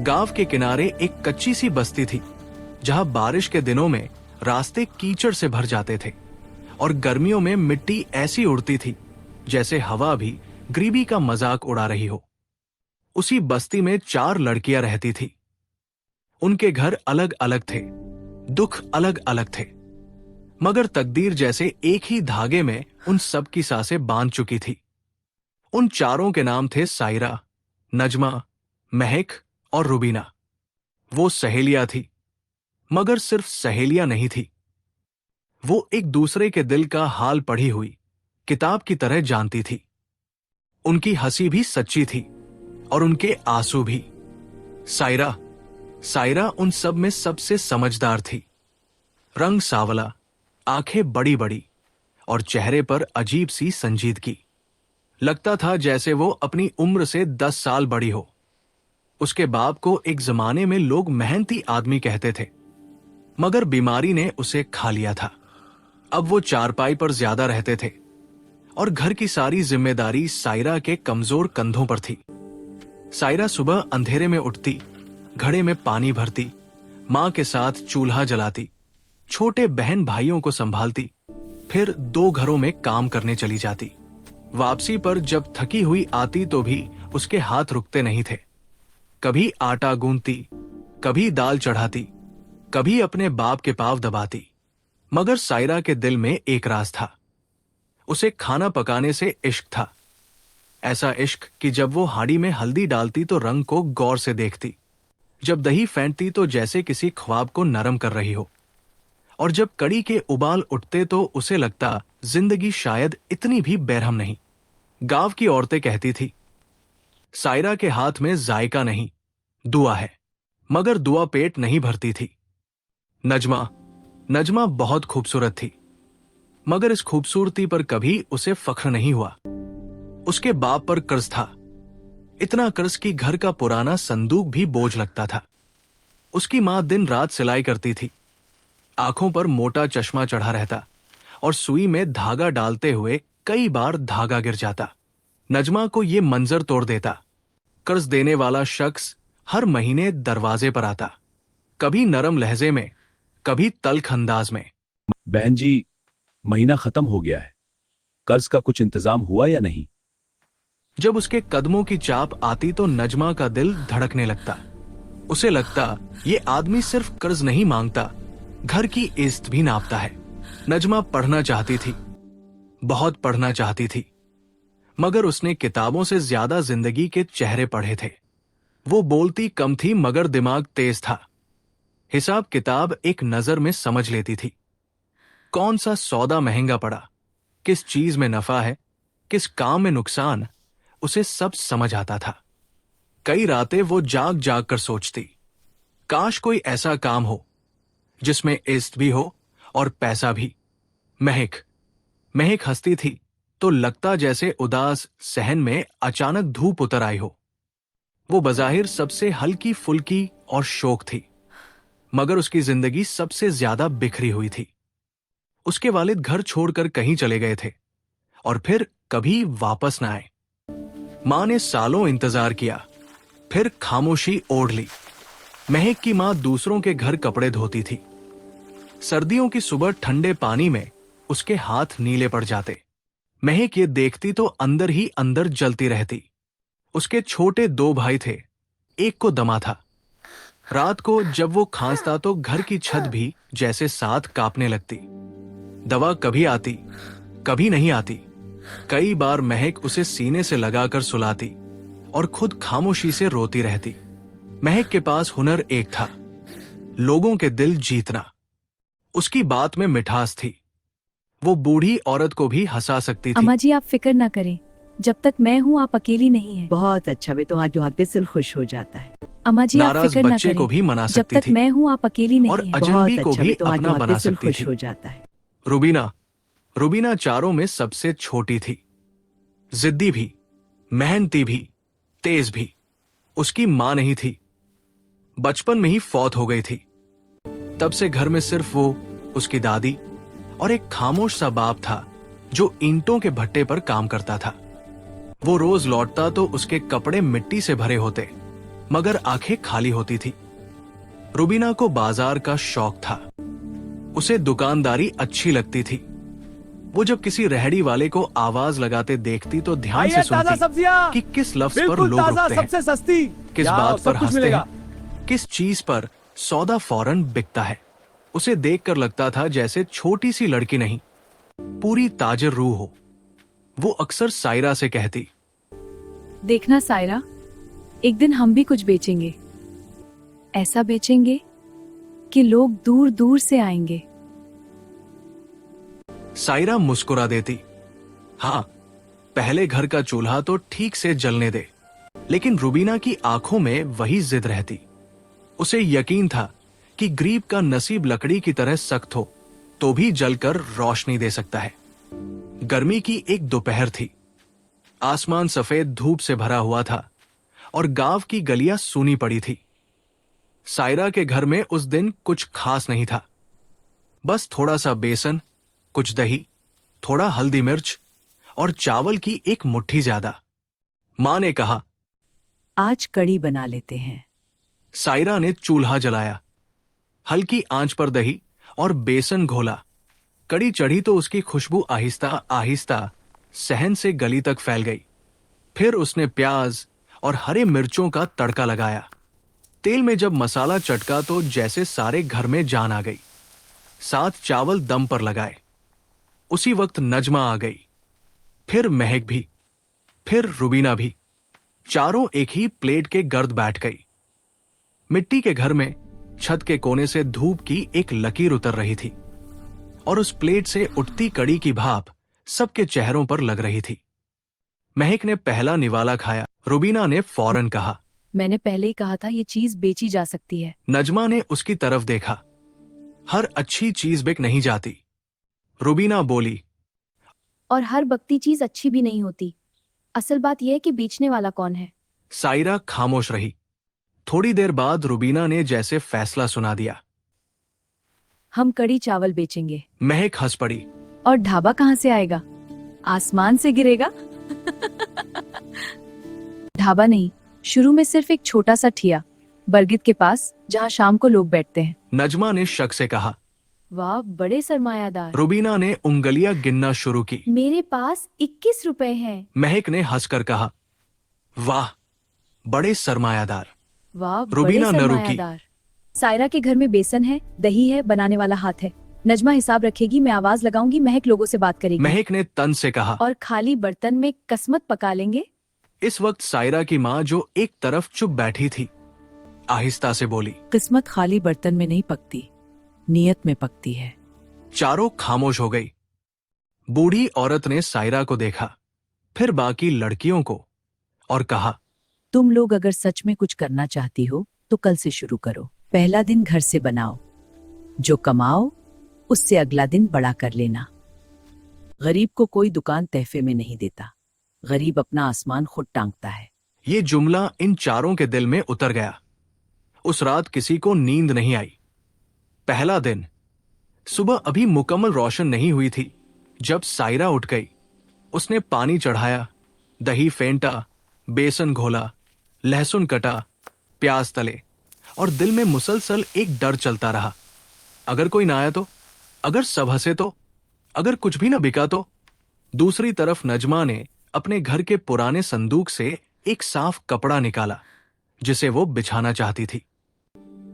गांव के किनारे एक कच्ची सी बस्ती थी, जहां बारिश के दिनों में रास्ते कीचड़ से भर जाते थे और गर्मियों में मिट्टी ऐसी उड़ती थी जैसे हवा भी गरीबी का मजाक उड़ा रही हो। उसी बस्ती में 4 लड़कियां रहती थी। उनके घर अलग अलग थे, दुख अलग अलग थे, मगर तकदीर जैसे एक ही धागे में उन सब की सांसें बांध चुकी थी। उन चारों के नाम थे सायरा, नजमा, महक और रुबीना। वो सहेलियां थी, मगर सिर्फ सहेलियां नहीं थी। वो एक दूसरे के दिल का हाल पढ़ी हुई किताब की तरह जानती थी। उनकी हंसी भी सच्ची थी और उनके आंसू भी। सायरा उन सब में सबसे समझदार थी। रंग सावला, आंखें बड़ी बड़ी और चेहरे पर अजीब सी संजीदगी। लगता था जैसे वो अपनी उम्र से 10 साल बड़ी हो। उसके बाप को एक जमाने में लोग मेहनती आदमी कहते थे, मगर बीमारी ने उसे खा लिया था। अब वो चारपाई पर ज्यादा रहते थे और घर की सारी जिम्मेदारी सायरा के कमजोर कंधों पर थी। सायरा सुबह अंधेरे में उठती, घड़े में पानी भरती, मां के साथ चूल्हा जलाती, छोटे बहन भाइयों को संभालती, फिर 2 घरों में काम करने चली जाती। वापसी पर जब थकी हुई आती तो भी उसके हाथ रुकते नहीं थे। कभी आटा गूंथती, कभी दाल चढ़ाती, कभी अपने बाप के पांव दबाती। मगर सायरा के दिल में एक राज था। उसे खाना पकाने से इश्क था। ऐसा इश्क कि जब वो हांडी में हल्दी डालती तो रंग को गौर से देखती, जब दही फेंटती तो जैसे किसी ख्वाब को नरम कर रही हो, और जब कड़ी के उबाल उठते तो उसे लगता जिंदगी शायद इतनी भी बेरहम नहीं। गांव की औरतें कहती थी, सायरा के हाथ में जायका नहीं, दुआ है। मगर दुआ पेट नहीं भरती थी। नजमा बहुत खूबसूरत थी, मगर इस खूबसूरती पर कभी उसे फख्र नहीं हुआ। उसके बाप पर कर्ज था, इतना कर्ज कि घर का पुराना संदूक भी बोझ लगता था। उसकी मां दिन रात सिलाई करती थी, आंखों पर मोटा चश्मा चढ़ा रहता और सुई में धागा डालते हुए कई बार धागा गिर जाता। नजमा को ये मंजर तोड़ देता। कर्ज देने वाला शख्स हर महीने दरवाजे पर आता, कभी नरम लहजे में, कभी तल्ख अंदाज में। बहन जी, महीना खत्म हो गया है, कर्ज का कुछ इंतजाम हुआ या नहीं? जब उसके कदमों की चाप आती तो नजमा का दिल धड़कने लगता। उसे लगता ये आदमी सिर्फ कर्ज नहीं मांगता, घर की इज्जत भी नापता है। नजमा पढ़ना चाहती थी, बहुत पढ़ना चाहती थी, मगर उसने किताबों से ज्यादा जिंदगी के चेहरे पढ़े थे। वो बोलती कम थी मगर दिमाग तेज था। हिसाब किताब एक नजर में समझ लेती थी। कौन सा सौदा महंगा पड़ा, किस चीज में नफा है, किस काम में नुकसान, उसे सब समझ आता था। कई रातें वो जाग जाग कर सोचती, काश कोई ऐसा काम हो जिसमें इज्जत भी हो और पैसा भी। महक हंसती थी तो लगता जैसे उदास सहन में अचानक धूप उतर आई हो। वो बजाहिर सबसे हल्की फुल्की और शौक थी, मगर उसकी जिंदगी सबसे ज्यादा बिखरी हुई थी। उसके वालिद घर छोड़कर कहीं चले गए थे और फिर कभी वापस न आए। मां ने सालों इंतजार किया, फिर खामोशी ओढ़ ली। महक की मां दूसरों के घर कपड़े धोती थी। सर्दियों की सुबह ठंडे पानी में उसके हाथ नीले पड़ जाते। महक ये देखती तो अंदर ही अंदर जलती रहती। उसके छोटे 2 भाई थे, एक को दमा था। रात को जब वो खांसता तो घर की छत भी जैसे साथ कांपने लगती। दवा कभी आती, कभी नहीं आती। कई बार महक उसे सीने से लगाकर सुलाती और खुद खामोशी से रोती रहती। महक के पास हुनर एक था, लोगों के दिल जीतना। उसकी बात में मिठास थी। वो बूढ़ी औरत को भी हंसा सकती थी। अम्मा जी, आप फिक्र ना करें, जब तक मैं हूँ आप अकेली नहीं हैं। बहुत अच्छा, वे तो आज बहुत दिल खुश हो जाता है। अम्मा जी, आप नाराज फिक्र ना बच्चे को करें, भी मना जब सकती तक थी मैं हूँ आप अकेली नहीं और हैं। अजनबी बहुत को अच्छा, भी वे तो आज अपना बहुत बना दिल सकती खुश थी। हो जाता है। रुबीना चारों में सबसे छोटी थी, जिद्दी भी, मेहनती भी, तेज भी। उसकी मां नहीं थी, बचपन में ही फौत हो गई थी। तब से घर में सिर्फ वो, उसकी दादी और एक खामोश सा बाप था जो ईंटों के भट्टे पर काम करता था। वो रोज लौटता तो उसके कपड़े मिट्टी से भरे होते, मगर आंखें खाली होती थी। रुबीना को बाजार का शौक था। उसे दुकानदारी अच्छी लगती थी। वो जब किसी रेहड़ी वाले को आवाज लगाते देखती तो ध्यान से ताजा सुनती सब्जियां कि किस लफ्ज पर बिल्कुल लोग ताजा, रुकते हैं, सबसे सस्ती, किस यहाँ बात सब पर कुछ हंसते मिलेगा। हैं, किस चीज पर सौदा फौरन बिकता है। उसे देखकर लगता था जैसे छोटी सी लड़की नहीं, पूरी ताजर रूह हो। वो अक्सर सायरा से कहती, देखना सायरा, एक दिन हम भी कुछ बेचेंगे। ऐसा बेचेंगे कि लोग दूर दूर से आएंगे। सायरा मुस्कुरा देती, हाँ, पहले घर का चूल्हा तो ठीक से जलने दे। लेकिन रुबीना की आंखों में वही जिद रहती। उसे यकीन था कि गरीब का नसीब लकड़ी की तरह सख्त हो तो भी जलकर रोशनी दे सकता है। गर्मी की एक दोपहर थी। आसमान सफेद धूप से भरा हुआ था और गांव की गलियां सूनी पड़ी थी। सायरा के घर में उस दिन कुछ खास नहीं था। बस थोड़ा सा बेसन, कुछ दही, थोड़ा हल्दी मिर्च और चावल की एक मुट्ठी ज्यादा। मां ने कहा, आज कड़ी बना लेते हैं। सायरा ने चूल्हा जलाया। हल्की आंच पर दही और बेसन घोला। कड़ी चढ़ी तो उसकी खुशबू आहिस्ता आहिस्ता सहन से गली तक फैल गई। फिर उसने प्याज और हरे मिर्चों का तड़का लगाया। तेल में जब मसाला चटका तो जैसे सारे घर में जान आ गई। साथ चावल दम पर लगाए। उसी वक्त नजमा आ गई, फिर महक भी, फिर रुबीना भी। चारों एक ही प्लेट के गर्द बैठ गई। मिट्टी के घर में छत के कोने से धूप की एक लकीर उतर रही थी और उस प्लेट से उठती कड़ी की भाप सबके चेहरों पर लग रही थी। महक ने पहला निवाला खाया। रुबीना ने फौरन कहा, मैंने पहले ही कहा था ये चीज बेची जा सकती है। नजमा ने उसकी तरफ देखा। हर अच्छी चीज बिक नहीं जाती। रुबीना बोली, और हर बकती चीज अच्छी भी नहीं होती। असल बात यह है कि बेचने वाला कौन है। सायरा खामोश रही। थोड़ी देर बाद रुबीना ने जैसे फैसला सुना दिया। हम कड़ी चावल बेचेंगे। महक हंस पड़ी। और ढाबा कहाँ से आएगा? आसमान से गिरेगा? ढाबा नहीं, शुरू में सिर्फ एक छोटा सा ठिया, बरगद के पास, जहाँ शाम को लोग बैठते हैं। नजमा ने शक से कहा। वाह, बड़े सरमायादार। रुबीना ने उंगलियां गिनना शुरू की। मेरे पास 21 रुपए हैं। महक ने हंसकर कहा, वाह, बड़े सरमायादार। वाह, रुबीना बड़े न रुकी। सरमायादार। सायरा के घर में बेसन है, दही है, बनाने वाला हाथ है। नजमा हिसाब रखेगी, मैं आवाज लगाऊंगी, महक लोगों से बात करेगी। महक ने तन से कहा। और खाली बर्तन में कसमत पका लेंगे। इस वक्त सायरा की माँ, जो एक तरफ चुप बैठी थी, आहिस्ता से बोली, किस्मत खाली बर्तन में नहीं पकती, नियत में पकती है। चारों खामोश हो गई। बूढ़ी औरत ने सायरा को देखा, फिर बाकी लड़कियों को, और कहा, तुम लोग अगर सच में कुछ करना चाहती हो तो कल से शुरू करो। पहला दिन घर से बनाओ, जो कमाओ उससे अगला दिन बड़ा कर लेना। गरीब को कोई दुकान तहफे में नहीं देता, गरीब अपना आसमान खुद टांगता है। ये जुमला इन चारों के दिल में उतर गया। उस रात किसी को नींद नहीं आई। पहला दिन। सुबह अभी मुकम्मल रोशन नहीं हुई थी जब सायरा उठ गई। उसने पानी चढ़ाया, दही फेंटा, बेसन घोला, लहसुन कटा, प्याज तले, और दिल में मुसलसल एक डर चलता रहा। अगर कोई ना आया तो, अगर सब हंसे तो, अगर कुछ भी ना बिका तो। दूसरी तरफ नजमा ने अपने घर के पुराने संदूक से एक साफ कपड़ा निकाला जिसे वो बिछाना चाहती थी।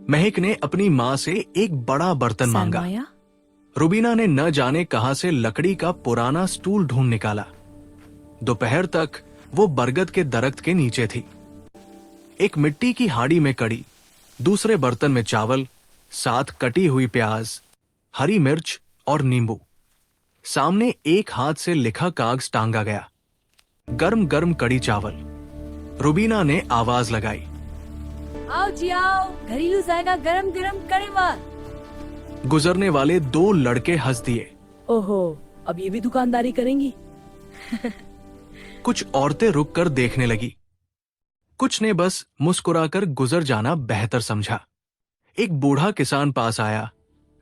महक ने अपनी मां से एक बड़ा बर्तन मांगा। सरमाया? रुबीना ने न जाने कहां से लकड़ी का पुराना स्टूल ढूंढ निकाला। दोपहर तक वो बरगद के दरख्त के नीचे थी। एक मिट्टी की हाड़ी में कड़ी, दूसरे बर्तन में चावल, साथ कटी हुई प्याज, हरी मिर्च और नींबू। सामने एक हाथ से लिखा कागज टांगा गया। गर्म गर्म कड़ी चावल। रुबीना ने आवाज लगाई, आओ जी आओ, घरेलू जाएगा गरम गरम कड़ी मार। गुजरने वाले दो लड़के हंस दिए। ओहो, अब ये भी दुकानदारी करेंगी? कुछ औरतें रुककर देखने लगी। कुछ ने बस मुस्कुराकर गुजर जाना बेहतर समझा। एक बूढ़ा किसान पास आया,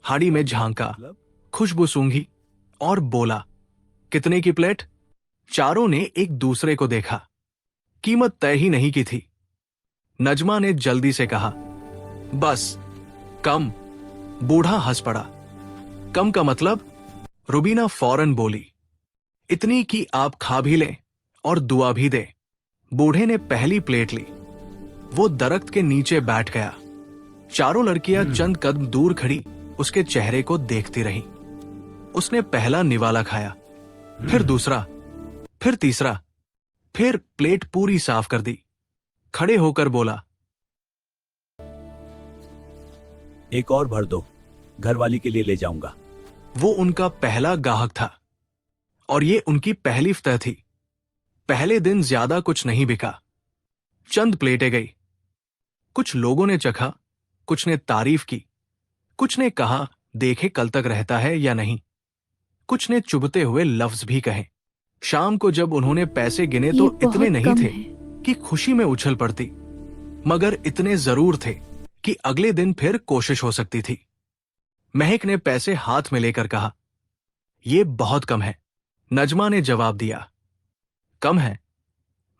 हाड़ी में झांका, खुशबू सूंघी और बोला, कितने की प्लेट? चारों ने एक दूसरे को देखा। कीमत तय ही नहीं की थी। नजमा ने जल्दी से कहा, बस कम। बूढ़ा हंस पड़ा। कम का मतलब? रुबीना फौरन बोली, इतनी कि आप खा भी लें और दुआ भी दे। बूढ़े ने पहली प्लेट ली। वो दरख्त के नीचे बैठ गया। चारों लड़कियां चंद कदम दूर खड़ी उसके चेहरे को देखती रहीं। उसने पहला निवाला खाया, फिर दूसरा, फिर तीसरा, फिर प्लेट पूरी साफ कर दी। खड़े होकर बोला, एक और भर दो, घरवाली के लिए ले जाऊंगा। वो उनका पहला गाहक था और ये उनकी पहली फतह थी। पहले दिन ज्यादा कुछ नहीं बिका। चंद प्लेटें गई। कुछ लोगों ने चखा, कुछ ने तारीफ की, कुछ ने कहा देखे कल तक रहता है या नहीं, कुछ ने चुभते हुए लफ्ज भी कहे। शाम को जब उन्होंने पैसे गिने तो ये इतने बहुत नहीं कम थे है। कि खुशी में उछल पड़ती, मगर इतने जरूर थे कि अगले दिन फिर कोशिश हो सकती थी। महक ने पैसे हाथ में लेकर कहा, ये बहुत कम है। नजमा ने जवाब दिया, कम है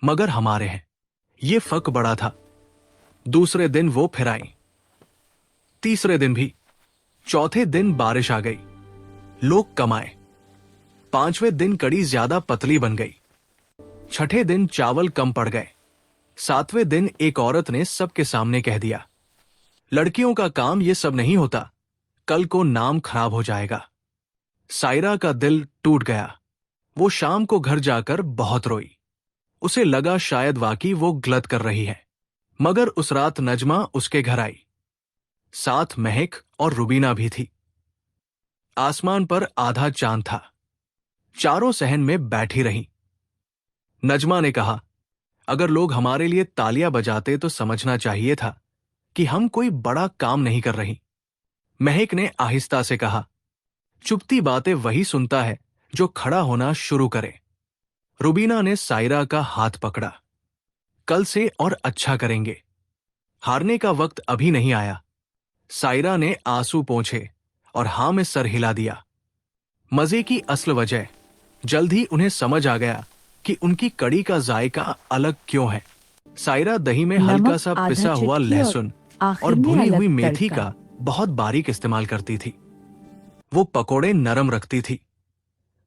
मगर हमारे हैं। ये फर्क बड़ा था। दूसरे दिन वो फिर आई, तीसरे दिन भी। चौथे दिन बारिश आ गई, लोग कम आए। पांचवें दिन कड़ी ज्यादा पतली बन गई। छठे दिन चावल कम पड़ गए। सातवें दिन एक औरत ने सबके सामने कह दिया, लड़कियों का काम ये सब नहीं होता, कल को नाम खराब हो जाएगा। सायरा का दिल टूट गया। वो शाम को घर जाकर बहुत रोई। उसे लगा शायद वाकई वो गलत कर रही है। मगर उस रात नजमा उसके घर आई। साथ महक और रुबीना भी थी। आसमान पर आधा चांद था। चारों सहन में बैठी रहीं। नजमा ने कहा, अगर लोग हमारे लिए तालियां बजाते तो समझना चाहिए था कि हम कोई बड़ा काम नहीं कर रही। महक ने आहिस्ता से कहा, चुपती बातें वही सुनता है जो खड़ा होना शुरू करे। रुबीना ने सायरा का हाथ पकड़ा। कल से और अच्छा करेंगे। हारने का वक्त अभी नहीं आया। सायरा ने आंसू पोंछे और हां में सर हिला दिया। मजे की असल वजह जल्द ही उन्हें समझ आ गया कि उनकी कड़ी का जायका अलग क्यों है। सायरा दही में हल्का नमक सा आधा पिसा हुआ चुटकी और लहसुन आखिर और में भुनी अलग हुई मेथी तड़का। का बहुत बारीक इस्तेमाल करती थी। वो पकोड़े नरम रखती थी,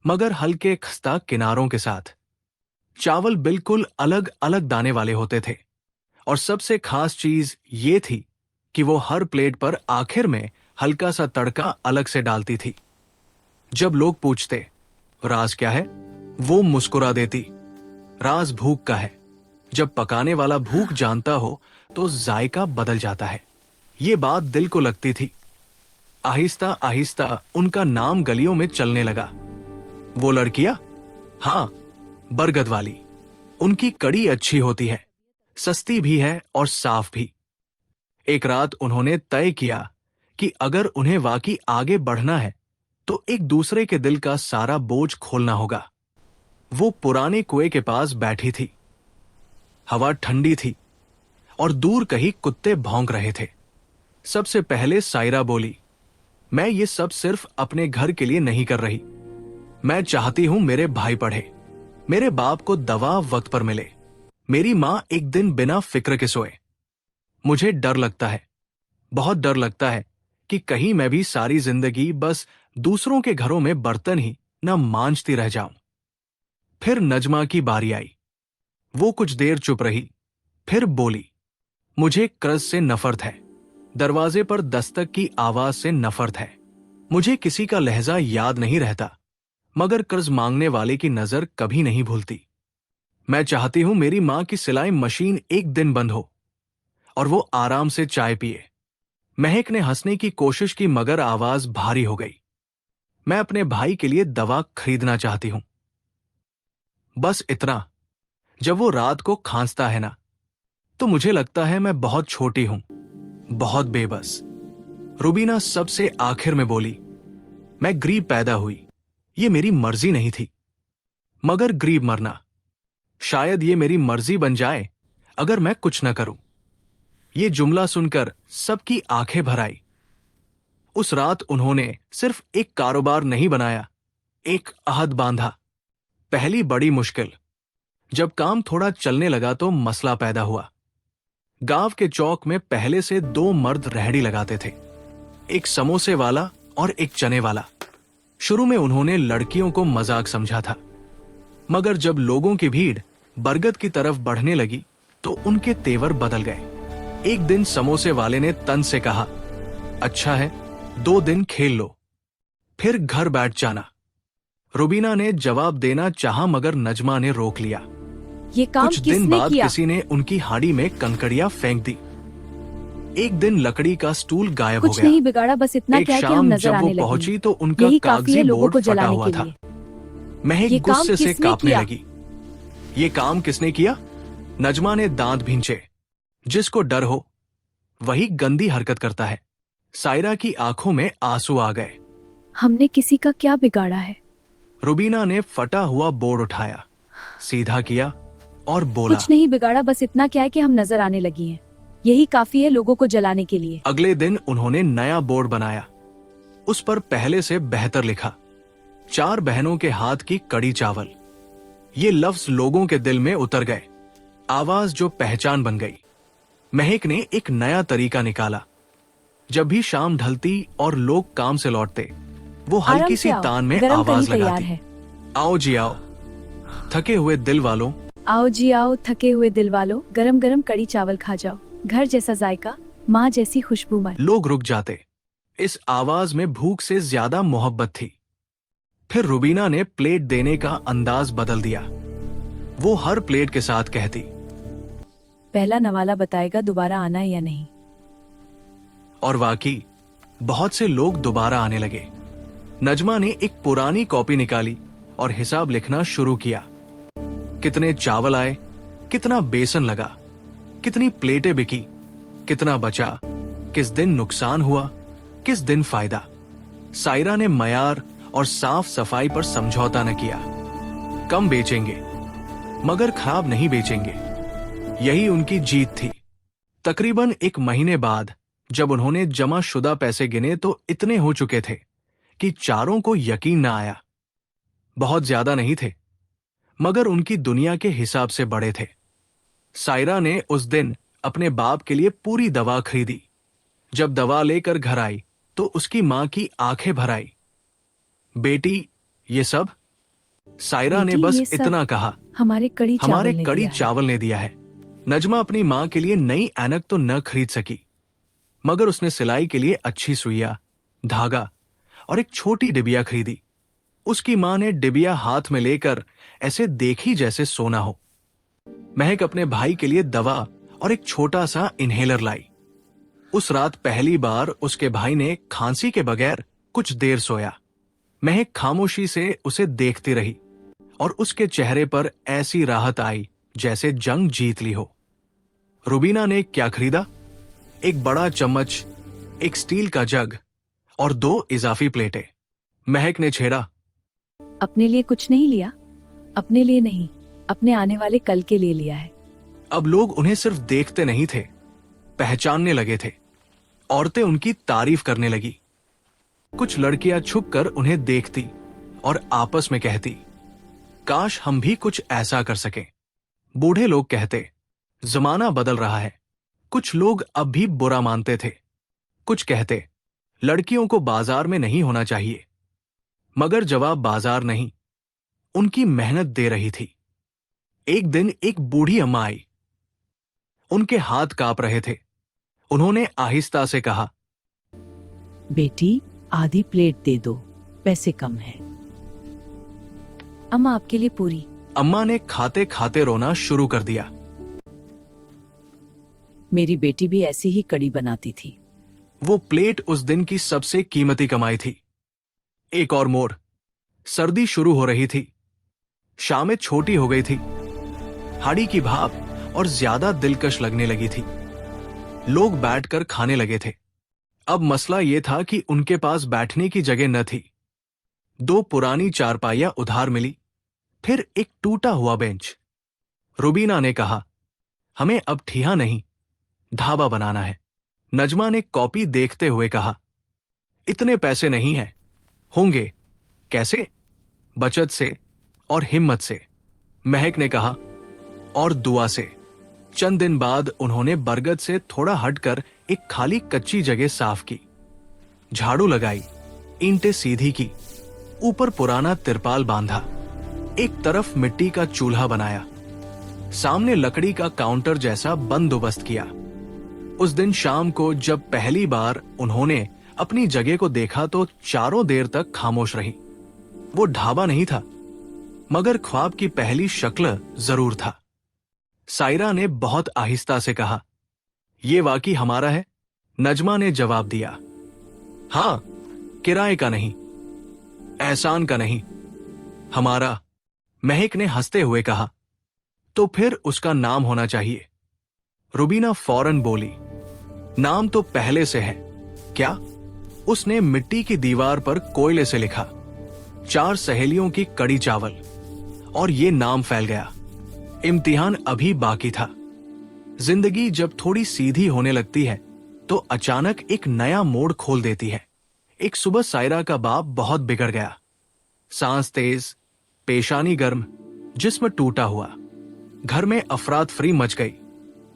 मगर हल्के खस्ता किनारों के साथ। चावल बिल्कुल अलग अलग दाने वाले होते थे और सबसे खास चीज ये थी कि वो हर प्लेट पर आखिर में हल्का सा तड़का अलग से डालती थी। जब लोग पूछते राज क्या है, वो मुस्कुरा देती, राज भूख का है। जब पकाने वाला भूख जानता हो तो जायका बदल जाता है। ये बात दिल को लगती थी। आहिस्ता आहिस्ता उनका नाम गलियों में चलने लगा। वो लड़कियां, हां, बरगद वाली। उनकी कड़ी अच्छी होती है, सस्ती भी है और साफ भी। एक रात उन्होंने तय किया कि अगर उन्हें वाकई आगे बढ़ना है तो एक दूसरे के दिल का सारा बोझ खोलना होगा। वो पुराने कुएं के पास बैठी थी। हवा ठंडी थी और दूर कहीं कुत्ते भौंक रहे थे। सबसे पहले सायरा बोली, मैं ये सब सिर्फ अपने घर के लिए नहीं कर रही। मैं चाहती हूं मेरे भाई पढ़े, मेरे बाप को दवा वक्त पर मिले, मेरी मां एक दिन बिना फिक्र के सोए। मुझे डर लगता है, बहुत डर लगता है कि कहीं मैं भी सारी जिंदगी बस दूसरों के घरों में बर्तन ही न मांजती रह जाऊं। फिर नजमा की बारी आई। वो कुछ देर चुप रही, फिर बोली, मुझे कर्ज से नफरत है। दरवाजे पर दस्तक की आवाज से नफरत है। मुझे किसी का लहजा याद नहीं रहता, मगर कर्ज मांगने वाले की नजर कभी नहीं भूलती। मैं चाहती हूं मेरी मां की सिलाई मशीन एक दिन बंद हो और वो आराम से चाय पिए। महक ने हंसने की कोशिश की, मगर आवाज भारी हो गई। मैं अपने भाई के लिए दवा खरीदना चाहती हूं, बस इतना। जब वो रात को खांसता है ना, तो मुझे लगता है मैं बहुत छोटी हूं, बहुत बेबस। रुबीना सबसे आखिर में बोली, मैं गरीब पैदा हुई, ये मेरी मर्जी नहीं थी। मगर गरीब मरना, शायद ये मेरी मर्जी बन जाए अगर मैं कुछ न करूं। ये जुमला सुनकर सबकी आंखें भर आई। उस रात उन्होंने सिर्फ एक कारोबार नहीं बनाया, एक अहद बांधा। पहली बड़ी मुश्किल। जब काम थोड़ा चलने लगा तो मसला पैदा हुआ। गांव के चौक में पहले से दो मर्द रेहड़ी लगाते थे, एक समोसे वाला और एक चने वाला। शुरू में उन्होंने लड़कियों को मजाक समझा था, मगर जब लोगों की भीड़ बरगद की तरफ बढ़ने लगी तो उनके तेवर बदल गए। एक दिन समोसे वाले ने तन से कहा, अच्छा है, 2 दिन खेल लो, फिर घर बैठ जाना। रुबीना ने जवाब देना चाहा, मगर नजमा ने रोक लिया। ये काम कुछ दिन किसने बाद किया? किसी ने उनकी हाड़ी में कंकड़ियां फेंक दी। एक दिन लकड़ी का स्टूल गायब हो कुछ गया। नहीं बिगाड़ा, बस इतना एक क्या है कि हम शाम नजर जब वो आने लगे। पहुंची तो उनका यही काफी कागजी है लोगों बोर्ड को फटा जलाने हुआ के था। लिए। महक ये काम गुस्से से किसने कांपने किया? लगी। ये काम किसने किया? नजमा ने दांत भींचे। जिसको डर हो वही गंदी हरकत करता है। सायरा की आंखों में आंसू आ गए। हमने किसी का क्या बिगाड़ा है? रुबीना ने फटा हुआ बोर्ड उठाया, सीधा किया और बोला, कुछ नहीं बिगाड़ा, बस इतना क्या है कि हम नजर आने लगी हैं। यही काफी है लोगों को जलाने के लिए। अगले दिन उन्होंने नया बोर्ड बनाया। उस पर पहले से बेहतर लिखा, 4 बहनों के हाथ की कड़ी चावल। ये लफ्ज लोगों के दिल में उतर गए, आवाज जो पहचान बन गई। महक ने एक नया तरीका निकाला। जब भी शाम ढलती और लोग काम से लौटते, वो आराम हल्की से सी आओ, तान में गरम आवाज करी तैयार लगाती, है। आओ जी आओ, थके हुए दिल वालों। आओ जी आओ, थके हुए दिल वालों, गरम गरम कड़ी चावल खा जाओ। घर जैसा जायका, माँ जैसी खुशबू। लोग रुक जाते। इस आवाज में भूख से ज्यादा मोहब्बत थी। फिर रुबीना ने प्लेट देने का अंदाज बदल दिया। वो हर प्लेट के साथ कहती, पहला नवाला बताएगा दोबारा आना है या नहीं। और वाकई बहुत से लोग दोबारा आने लगे। नजमा ने एक पुरानी कॉपी निकाली और हिसाब लिखना शुरू किया। कितने चावल आए, कितना बेसन लगा, कितनी प्लेटें बिकी, कितना बचा, किस दिन नुकसान हुआ, किस दिन फायदा। सायरा ने मयार और साफ सफाई पर समझौता न किया। कम बेचेंगे मगर खराब नहीं बेचेंगे, यही उनकी जीत थी। तकरीबन 1 महीने बाद जब उन्होंने जमा शुदा पैसे गिने तो इतने हो चुके थे कि चारों को यकीन न आया। बहुत ज्यादा नहीं थे, मगर उनकी दुनिया के हिसाब से बड़े थे। सायरा ने उस दिन अपने बाप के लिए पूरी दवा खरीदी। जब दवा लेकर घर आई तो उसकी मां की आंखें भर आई। बेटी, ये सब? सायरा ने बेटी, बस ये सब इतना कहा, हमारे कड़ी हमारे चावल ने कड़ी दिया है। चावल ने दिया है। नजमा अपनी मां के लिए नई ऐनक तो न खरीद सकी, मगर उसने सिलाई के लिए अच्छी सुइया, धागा और एक छोटी डिबिया खरीदी। उसकी मां ने डिबिया हाथ में लेकर ऐसे देखी जैसे सोना हो। महक अपने भाई के लिए दवा और एक छोटा सा इनहेलर लाई। उस रात पहली बार उसके भाई ने खांसी के बगैर कुछ देर सोया। महक खामोशी से उसे देखती रही और उसके चेहरे पर ऐसी राहत आई जैसे जंग जीत ली हो। रुबीना ने क्या खरीदा? एक बड़ा चम्मच, एक स्टील का जग और 2 इजाफी प्लेटें। महक ने छेड़ा, अपने लिए कुछ नहीं लिया? अपने लिए नहीं, अपने आने वाले कल के लिए लिया है। अब लोग उन्हें सिर्फ देखते नहीं थे, पहचानने लगे थे। औरतें उनकी तारीफ करने लगी। कुछ लड़कियां छुपकर उन्हें देखती और आपस में कहती, काश हम भी कुछ ऐसा कर सकें। बूढ़े लोग कहते, जमाना बदल रहा है। कुछ लोग अब भी बुरा मानते थे। कुछ कहते, लड़कियों को बाजार में नहीं होना चाहिए। मगर जवाब बाजार नहीं, उनकी मेहनत दे रही थी। एक दिन एक बूढ़ी अम्मा आई। उनके हाथ कांप रहे थे। उन्होंने आहिस्ता से कहा, बेटी, आधी प्लेट दे दो, पैसे कम है। अम्मा आपके लिए पूरी। अम्मा ने खाते खाते रोना शुरू कर दिया। मेरी बेटी भी ऐसी ही कड़ी बनाती थी। वो प्लेट उस दिन की सबसे कीमती कमाई थी। एक और मोड़। सर्दी शुरू हो रही थी। शामें छोटी हो गई थी। हाड़ी की भाप और ज्यादा दिलकश लगने लगी थी। लोग बैठकर खाने लगे थे। अब मसला यह था कि उनके पास बैठने की जगह न थी। 2 पुरानी चारपाइयां उधार मिली, फिर एक टूटा हुआ बेंच। रुबीना ने कहा, हमें अब ठिया नहीं, ढाबा बनाना है। नजमा ने कॉपी देखते हुए कहा, इतने पैसे नहीं हैं। होंगे। कैसे? बचत से और हिम्मत से। महक ने कहा, और दुआ से। चंद दिन बाद उन्होंने बरगद से थोड़ा हटकर एक खाली कच्ची जगह साफ की, झाड़ू लगाई, ईंटें सीधी की, ऊपर पुराना तिरपाल बांधा, एक तरफ मिट्टी का चूल्हा बनाया, सामने लकड़ी का काउंटर जैसा बंदोबस्त किया। उस दिन शाम को जब पहली बार उन्होंने अपनी जगह को देखा तो चारों देर तक खामोश रही। वो ढाबा नहीं था, मगर ख्वाब की पहली शक्ल जरूर था। सायरा ने बहुत आहिस्ता से कहा, ये वाकई हमारा है? नजमा ने जवाब दिया, हाँ, किराए का नहीं, एहसान का नहीं, हमारा। महक ने हंसते हुए कहा, तो फिर उसका नाम होना चाहिए। रुबीना फौरन बोली, नाम तो पहले से है। क्या? उसने मिट्टी की दीवार पर कोयले से लिखा, 4 सहेलियों की कड़ी चावल, और ये नाम फैल गया। इम्तिहान अभी बाकी था। जिंदगी जब थोड़ी सीधी होने लगती है तो अचानक एक नया मोड़ खोल देती है। एक सुबह सायरा का बाप बहुत बिगड़ गया। सांस तेज, पेशानी गर्म, जिस्म टूटा हुआ। घर में अफरातफरी मच गई।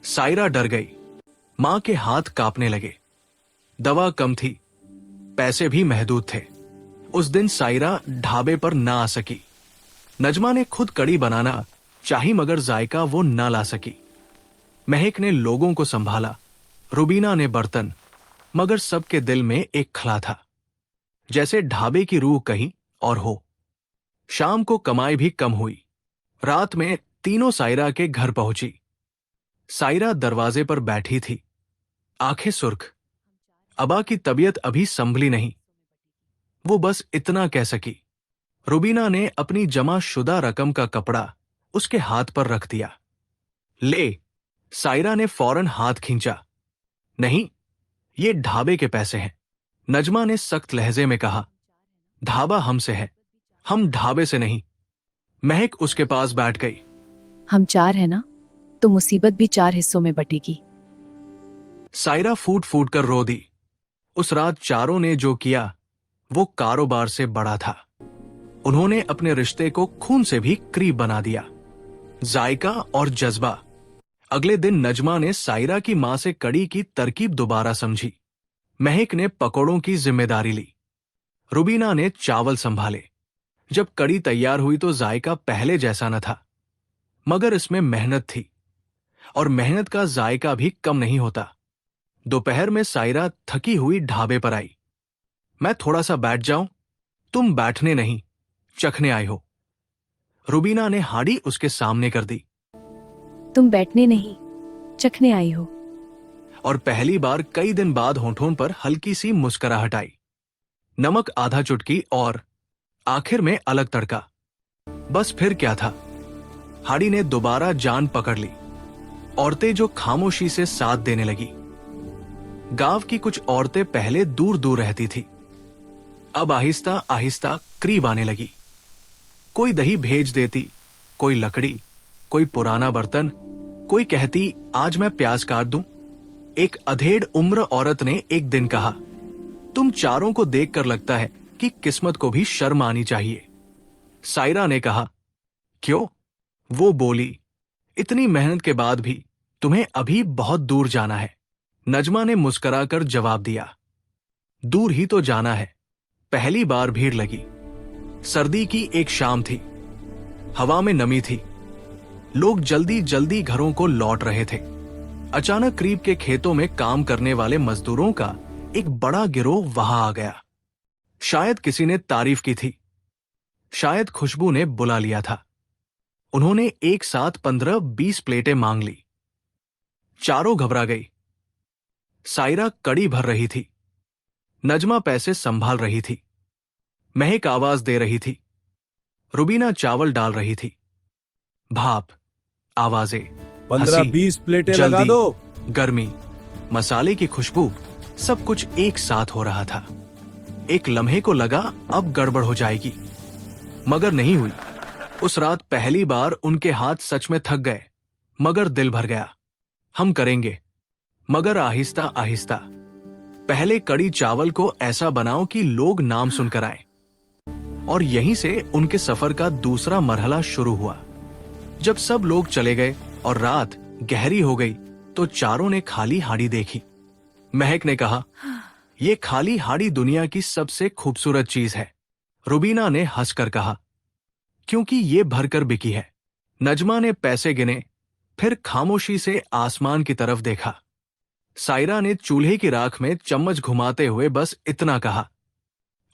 सायरा डर गई। मां के हाथ कांपने लगे। दवा कम थी, पैसे भी महदूद थे। उस दिन सायरा ढाबे पर ना आ सकी। नजमा ने खुद कड़ी बनाना चाही मगर जायका वो ना ला सकी। महक ने लोगों को संभाला, रुबीना ने बर्तन, मगर सबके दिल में एक खला था, जैसे ढाबे की रूह कहीं और हो। शाम को कमाई भी कम हुई। रात में तीनों सायरा के घर पहुंची। सायरा दरवाजे पर बैठी थी, आंखें सुर्ख। अबा की तबीयत अभी संभली नहीं। वो बस इतना कह सकी। रुबीना ने अपनी जमा शुदा रकम का कपड़ा उसके हाथ पर रख दिया। ले, सायरा ने फौरन हाथ खींचा। नहीं, ये ढाबे के पैसे हैं। नजमा ने सख्त लहजे में कहा, ढाबा हमसे है, हम ढाबे से नहीं। महक उसके पास बैठ गई। हम 4 है ना, तो मुसीबत भी 4 हिस्सों में बटेगी। सायरा फूट फूट कर रो दी। उस रात चारों ने जो किया वो कारोबार से बड़ा था। उन्होंने अपने रिश्ते को खून से भी करीब बना दिया। जायका और जज्बा। अगले दिन नजमा ने सायरा की मां से कड़ी की तरकीब दोबारा समझी। महक ने पकौड़ों की जिम्मेदारी ली। रुबीना ने चावल संभाले। जब कड़ी तैयार हुई तो जायका पहले जैसा न था, मगर इसमें मेहनत थी, और मेहनत का जायका भी कम नहीं होता। दोपहर में सायरा थकी हुई ढाबे पर आई। मैं थोड़ा सा बैठ जाऊं? तुम बैठने नहीं, चखने आई हो। रुबीना ने हाड़ी उसके सामने कर दी। तुम बैठने नहीं, चखने आई हो। और पहली बार कई दिन बाद होठों पर हल्की सी मुस्कुराहट आई। नमक आधा चुटकी और आखिर में अलग तड़का। बस फिर क्या था? हाड़ी ने दोबारा जान पकड़ ली। औरतें जो खामोशी से साथ देने लगी। गांव की कुछ औरतें पहले दूर दूर रहती थी, अब आहिस्ता आहिस्ता करीब आने लगी। कोई दही भेज देती, कोई लकड़ी, कोई पुराना बर्तन, कोई कहती आज मैं प्याज काट दूं। एक अधेड़ उम्र औरत ने एक दिन कहा, तुम चारों को देखकर लगता है कि किस्मत को भी शर्म आनी चाहिए। सायरा ने कहा, क्यों? वो बोली, इतनी मेहनत के बाद भी तुम्हें अभी बहुत दूर जाना है। नजमा ने मुस्कुराकर जवाब दिया, दूर ही तो जाना है। पहली बार भीड़ लगी। सर्दी की एक शाम थी। हवा में नमी थी। लोग जल्दी जल्दी घरों को लौट रहे थे। अचानक करीब के खेतों में काम करने वाले मजदूरों का एक बड़ा गिरोह वहां आ गया। शायद किसी ने तारीफ की थी, शायद खुशबू ने बुला लिया था। उन्होंने एक साथ 15-20 प्लेटें मांग ली। चारों घबरा गई। सायरा कड़ी भर रही थी। नजमा पैसे संभाल रही थी। महक आवाज दे रही थी। रुबीना चावल डाल रही थी। भाप, आवाजें, 15-20 प्लेटें लगा जल्दी, दो। गर्मी, मसाले की खुशबू, सब कुछ एक साथ हो रहा था। एक लम्हे को लगा अब गड़बड़ हो जाएगी, मगर नहीं हुई। उस रात पहली बार उनके हाथ सच में थक गए, मगर दिल भर गया। हम करेंगे, मगर आहिस्ता आहिस्ता। पहले कड़ी चावल को ऐसा बनाओ कि लोग नाम सुनकर आए। और यहीं से उनके सफर का दूसरा मरहला शुरू हुआ। जब सब लोग चले गए और रात गहरी हो गई तो चारों ने खाली हाड़ी देखी। महक ने कहा, ये खाली हाड़ी दुनिया की सबसे खूबसूरत चीज है। रुबीना ने हंसकर कहा, क्योंकि ये भरकर बिकी है। नजमा ने पैसे गिने, फिर खामोशी से आसमान की तरफ देखा। सायरा ने चूल्हे की राख में चम्मच घुमाते हुए बस इतना कहा,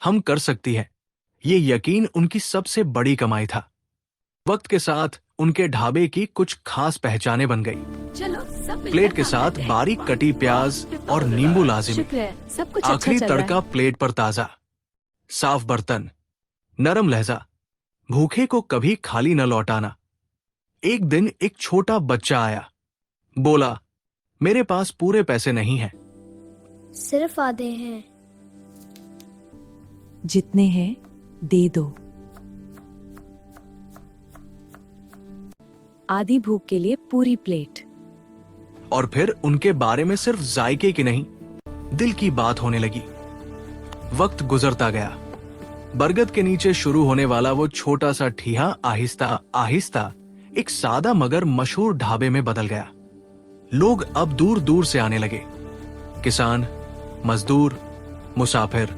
हम कर सकती है। ये यकीन उनकी सबसे बड़ी कमाई था। वक्त के साथ उनके ढाबे की कुछ खास पहचानें बन गई। चलो सब प्लेट के साथ बारीक कटी प्याज और नींबू लाजिमी। शुक्र है, सब कुछ अच्छा आखिरी चल रहा है। तड़का प्लेट पर ताजा, साफ बर्तन, नरम लहजा। भूखे को कभी खाली न लौटाना। एक दिन एक छोटा बच्चा आया, बोला, मेरे पास पूरे पैसे नहीं हैं। सिर्फ आधे हैं। जितने हैं दे दो। आधी भूख के लिए पूरी प्लेट। और फिर उनके बारे में सिर्फ जायके की नहीं, दिल की बात होने लगी। वक्त गुजरता गया। बरगद के नीचे शुरू होने वाला वो छोटा सा ठीहा आहिस्ता आहिस्ता एक सादा मगर मशहूर ढाबे में बदल गया। लोग अब दूर दूर से आने लगे। किसान, मजदूर, मुसाफिर,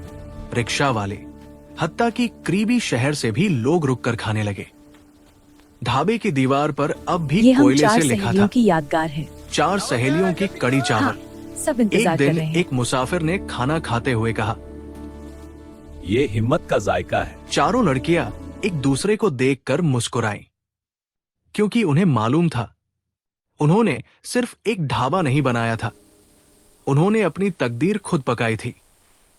रिक्शा वाले, हत्ता कि करीबी शहर से भी लोग रुककर खाने लगे। ढाबे की दीवार पर अब भी ये हम कोयले चार से लिखा सहेलियों था, की यादगार है। 4 सहेलियों की कड़ी चावल। हाँ, सब एक इंतजार कर दिन रहे हैं। एक मुसाफिर ने खाना खाते हुए कहा, ये हिम्मत का जायका है। चारों लड़कियां एक दूसरे को देखकर मुस्कुराईं, क्योंकि उन्हें मालूम था उन्होंने सिर्फ एक ढाबा नहीं बनाया था, उन्होंने अपनी तकदीर खुद पकाई थी।